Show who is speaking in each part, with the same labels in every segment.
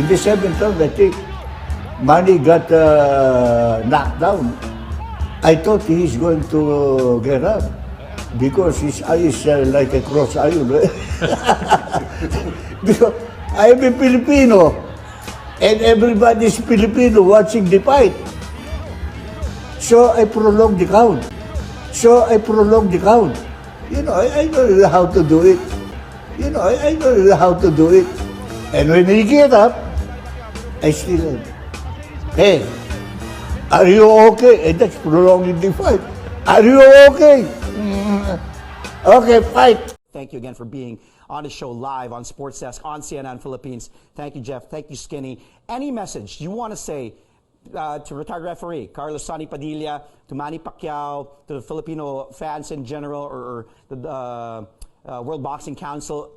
Speaker 1: In the seventh round, I think Manny got knocked down. I thought he's going to get up because his eye is like a cross iron. Because I am a Filipino and everybody's Filipino watching the fight. So I prolonged the count. You know, I know how to do it. I know how to do it. And when he get up, I still, hey, are you okay? And that's prolonging the fight. Are you okay? Okay, fight.
Speaker 2: Thank you again for being on the show live on Sports Desk on CNN Philippines. Thank you, Jeff. Thank you, Skinny. Any message you want to say to retired referee Carlos Sonny Padilla, to Manny Pacquiao, to the Filipino fans in general, or the World Boxing Council?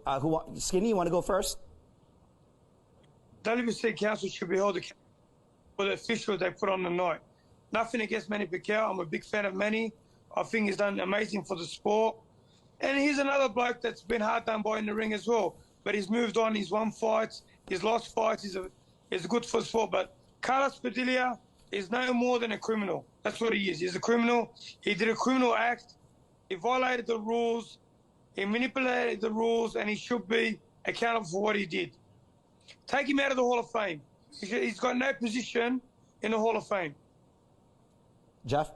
Speaker 2: Skinny, you want to go first?
Speaker 3: WBC Council should be held accountable for the officials they put on the night. Nothing against Manny Pacquiao. I'm a big fan of Manny. I think he's done amazing for the sport. And he's another bloke that's been hard done by in the ring as well. But he's moved on. He's won fights. He's lost fights. He's good for the sport. But Carlos Padilla is no more than a criminal. That's what he is. He's a criminal. He did a criminal act. He violated the rules. He manipulated the rules. And he should be accountable for what he did. Take him out of the Hall of Fame. He's got no position in the Hall of Fame.
Speaker 2: Jeff?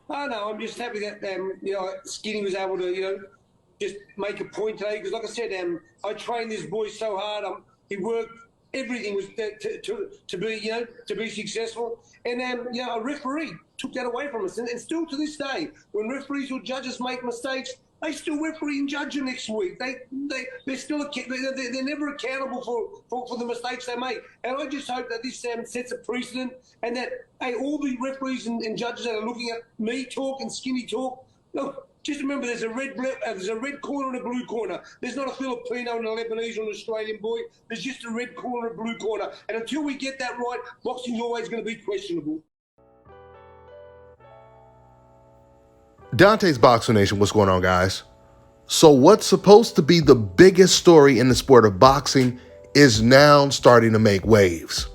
Speaker 4: Oh, no, I'm just happy that, Skinny was able to, just make a point today. Because like I said, I trained this boy so hard. He worked, everything was to be successful. And, a referee took that away from us. And still to this day, when referees or judges make mistakes, they still referee and judge them next week. They're still they're never accountable for the mistakes they make. And I just hope that this sets a precedent, and that all the referees and judges that are looking at me talk and Skinny talk, look, just remember there's a red corner and a blue corner. There's not a Filipino and a Lebanese or an Australian boy. There's just a red corner and a blue corner. And until we get that right, boxing's always going to be questionable.
Speaker 5: Dante's Boxing Nation, what's going on, guys? So what's supposed to be the biggest story in the sport of boxing is now starting to make waves.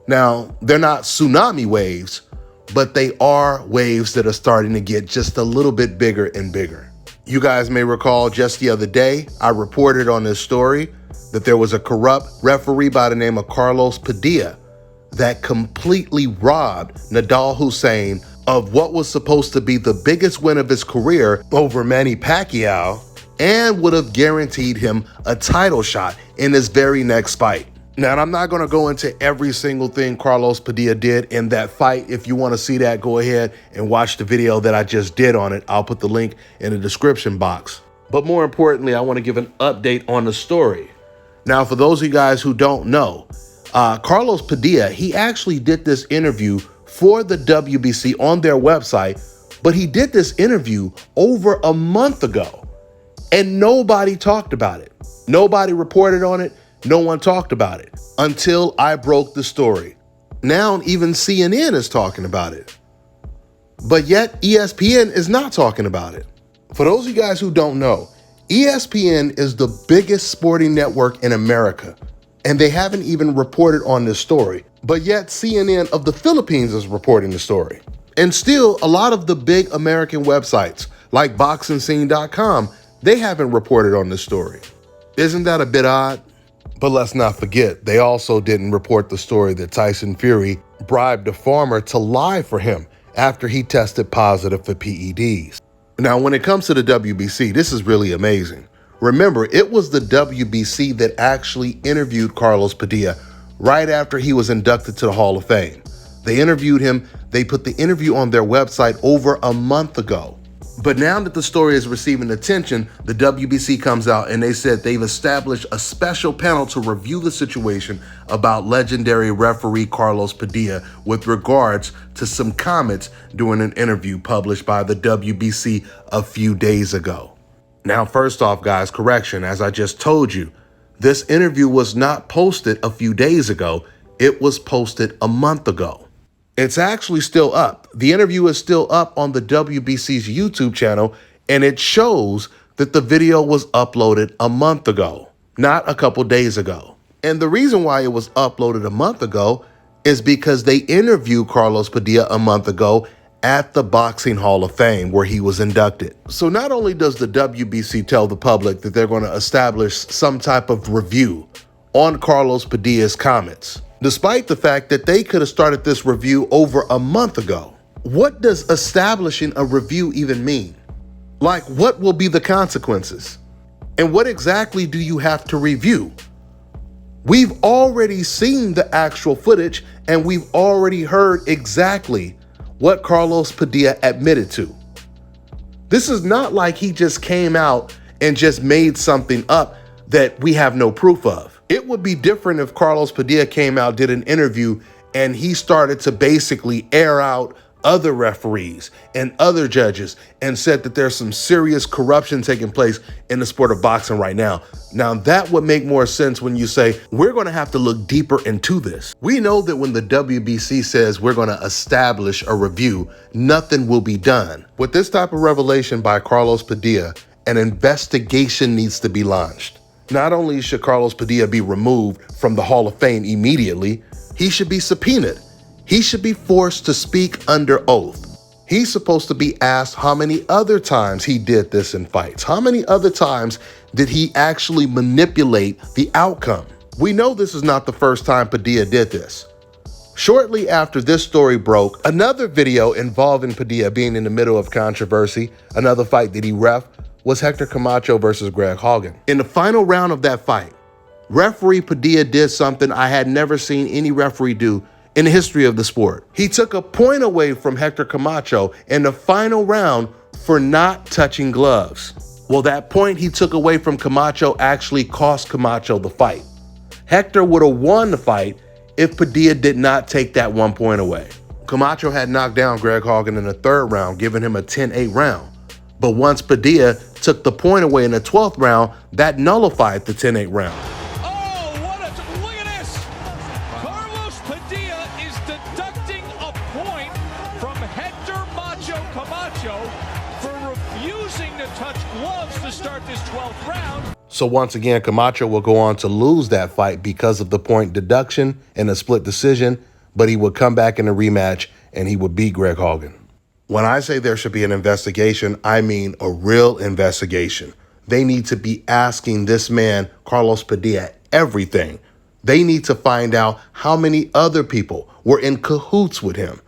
Speaker 5: Now, they're not tsunami waves, but they are waves that are starting to get just a little bit bigger and bigger. You guys may recall just the other day, I reported on this story that there was a corrupt referee by the name of Carlos Padilla that completely robbed Nidal Hussein of what was supposed to be the biggest win of his career over Manny Pacquiao, and would have guaranteed him a title shot in his very next fight. Now, I'm not going to go into every single thing Carlos Padilla did in that fight. If you want to see that, go ahead and watch the video that I just did on it. I'll put the link in the description box. But more importantly, I want to give an update on the story. Now, for those of you guys who don't know, Carlos Padilla, he actually did this interview for the WBC on their website, but he did this interview over a month ago and nobody talked about it. Nobody reported on it. No one talked about it until I broke the story. Now even CNN is talking about it, but yet ESPN is not talking about it. For those of you guys who don't know, ESPN is the biggest sporting network in America, and they haven't even reported on this story. But yet CNN of the Philippines is reporting the story. And still, a lot of the big American websites like BoxingScene.com, they haven't reported on this story. Isn't that a bit odd? But let's not forget, they also didn't report the story that Tyson Fury bribed a farmer to lie for him after he tested positive for PEDs. Now, when it comes to the WBC, this is really amazing. Remember, it was the WBC that actually interviewed Carlos Padilla right after he was inducted to the Hall of Fame. They interviewed him. They put the interview on their website over a month ago. But now that the story is receiving attention, the WBC comes out and they said they've established a special panel to review the situation about legendary referee Carlos Padilla with regards to some comments during an interview published by the WBC a few days ago. Now, first off, guys, correction, as I just told you, this interview was not posted a few days ago. It was posted a month ago. It's actually still up. The interview is still up on the WBC's YouTube channel, and it shows that the video was uploaded a month ago, not a couple days ago. And the reason why it was uploaded a month ago is because they interviewed Carlos Padilla a month ago at the Boxing Hall of Fame where he was inducted. So not only does the WBC tell the public that they're going to establish some type of review on Carlos Padilla's comments, despite the fact that they could have started this review over a month ago. What does establishing a review even mean? Like, what will be the consequences? And what exactly do you have to review? We've already seen the actual footage and we've already heard exactly what Carlos Padilla admitted to. This is not like he just came out and just made something up that we have no proof of. It would be different if Carlos Padilla came out, did an interview, and he started to basically air out other referees and other judges and said that there's some serious corruption taking place in the sport of boxing right now. Now that would make more sense when you say, we're going to have to look deeper into this. We know that when the WBC says we're going to establish a review, nothing will be done. With this type of revelation by Carlos Padilla, an investigation needs to be launched. Not only should Carlos Padilla be removed from the Hall of Fame immediately, he should be subpoenaed. He should be forced to speak under oath. He's supposed to be asked how many other times he did this in fights. How many other times did he actually manipulate the outcome? We know this is not the first time Padilla did this. Shortly after this story broke, another video involving Padilla being in the middle of controversy, another fight that he ref, was Hector Camacho versus Greg Haugen. In the final round of that fight, referee Padilla did something I had never seen any referee do in the history of the sport. He took a point away from Hector Camacho in the final round for not touching gloves. Well, that point he took away from Camacho actually cost Camacho the fight. Hector would have won the fight if Padilla did not take that 1 point away. Camacho had knocked down Greg Haugen in the 3rd round, giving him a 10-8 round. But once Padilla took the point away in the 12th round, that nullified the 10-8 round.
Speaker 6: Look at this! Carlos Padilla is deducting a point from Hector Macho Camacho for refusing to touch gloves to start this 12th round.
Speaker 5: So once again, Camacho will go on to lose that fight because of the point deduction and a split decision, but he would come back in a rematch and he would beat Greg Haugen. When I say there should be an investigation, I mean a real investigation. They need to be asking this man, Carlos Padilla, everything. They need to find out how many other people were in cahoots with him.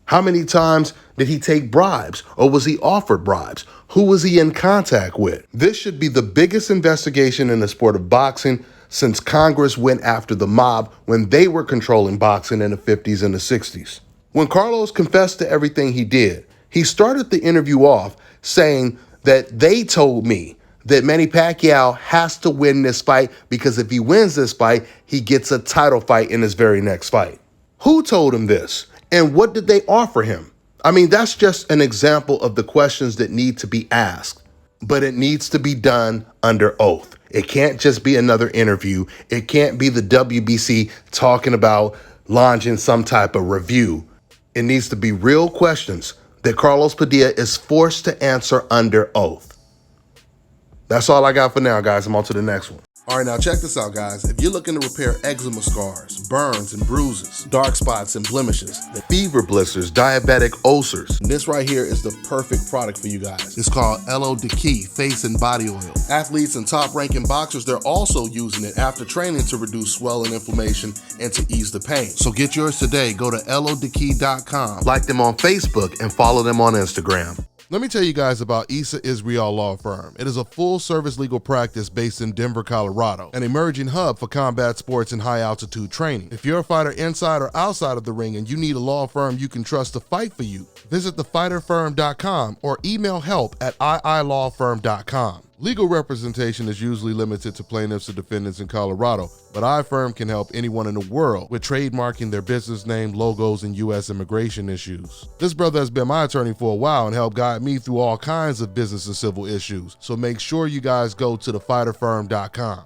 Speaker 5: How many times did he take bribes, or was he offered bribes? Who was he in contact with? This should be the biggest investigation in the sport of boxing since Congress went after the mob when they were controlling boxing in the 50s and the 60s. When Carlos confessed to everything he did, he started the interview off saying that they told me that Manny Pacquiao has to win this fight because if he wins this fight, he gets a title fight in his very next fight. Who told him this? And what did they offer him? I mean, that's just an example of the questions that need to be asked, but it needs to be done under oath. It can't just be another interview. It can't be the WBC talking about launching some type of review. It needs to be real questions that Carlos Padilla is forced to answer under oath. That's all I got for now, guys. I'm on to the next one. All right, now check this out, guys. If you're looking to repair eczema scars, burns and bruises, dark spots and blemishes, fever blisters, diabetic ulcers, this right here is the perfect product for you guys. It's called Elo Diki Face and Body Oil. Athletes and top-ranking boxers, they're also using it after training to reduce swelling, inflammation, and to ease the pain. So get yours today. Go to elodiki.com, like them on Facebook, and follow them on Instagram. Let me tell you guys about Issa Israel Law Firm. It is a full-service legal practice based in Denver, Colorado, an emerging hub for combat sports and high-altitude training. If you're a fighter inside or outside of the ring and you need a law firm you can trust to fight for you, visit thefighterfirm.com or email help@iilawfirm.com. Legal representation is usually limited to plaintiffs or defendants in Colorado, but iFirm can help anyone in the world with trademarking their business name, logos, and U.S. immigration issues. This brother has been my attorney for a while and helped guide me through all kinds of business and civil issues, so make sure you guys go to thefighterfirm.com.